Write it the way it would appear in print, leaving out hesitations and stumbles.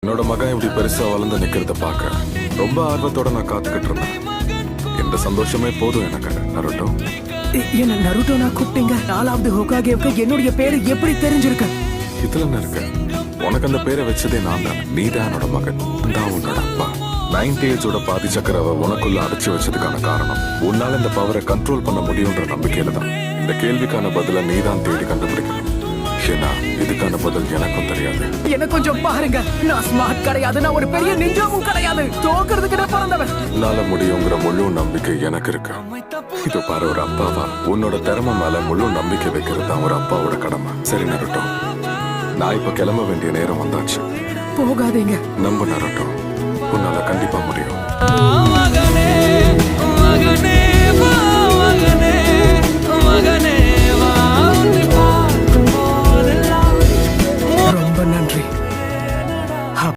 என்னோட மகன் இப்படி பெருசா வளர்ந்து நிக்கிறத பார்க்க ரொம்ப ஆர்வத்தோட நான் காத்துக்கிட்டு இருந்தேன். இந்த சந்தோஷமே போதும் எனக்கு. நருட்டோ, என்ன நருட்டோ நான் கூப்பிட்டீங்க? 4வது ஹோகாகேவுக்கு என்னுடைய பேரு எப்படி தெரிஞ்சிருக்கு? இதுல என்ன இருக்கு? உனக்கு அந்த பேரை வச்சதே நான் தான். நீ தான் என்னோட மகன், தான் உன்னோட அப்பா. 90s பாதி சக்கரவை உனக்குள்ள அடைச்சு வச்சதுக்கான காரணம் உன்னால இந்த பவரை கண்ட்ரோல் பண்ண முடியும்ன்ற நம்பிக்கையில தான். இந்த கேள்விக்கான பதில நீ தான் தேடி கண்டுபிடிக்கணும். ஏன்னா இதுக்கான பதில் எனக்கும் தெரியாது. என்ன கொஞ்சம் பாருங்க, நான் ஸ்மார்ட் கிடையாது, நான் ஒரு பெரிய நிஞ்சாவும் கிடையாது, தோக்குறதுக்கு நான் பிறந்தவன். உன்னால முடியுங்கிற முழு நம்பிக்கை எனக்கு இருக்கு. இது பாரு, ஒரு அப்பாவா உன்னோட திறமை மேல முழு நம்பிக்கை வைக்கிறது தான் ஒரு அப்பாவோட கடமை. சரி நருட்டோ, நான் இப்ப கிளம்ப வேண்டிய நேரம் வந்தாச்சு. போகாதீங்க. நம்ப நருட்டோ, உன்னால கண்டிப்பா முடியும்.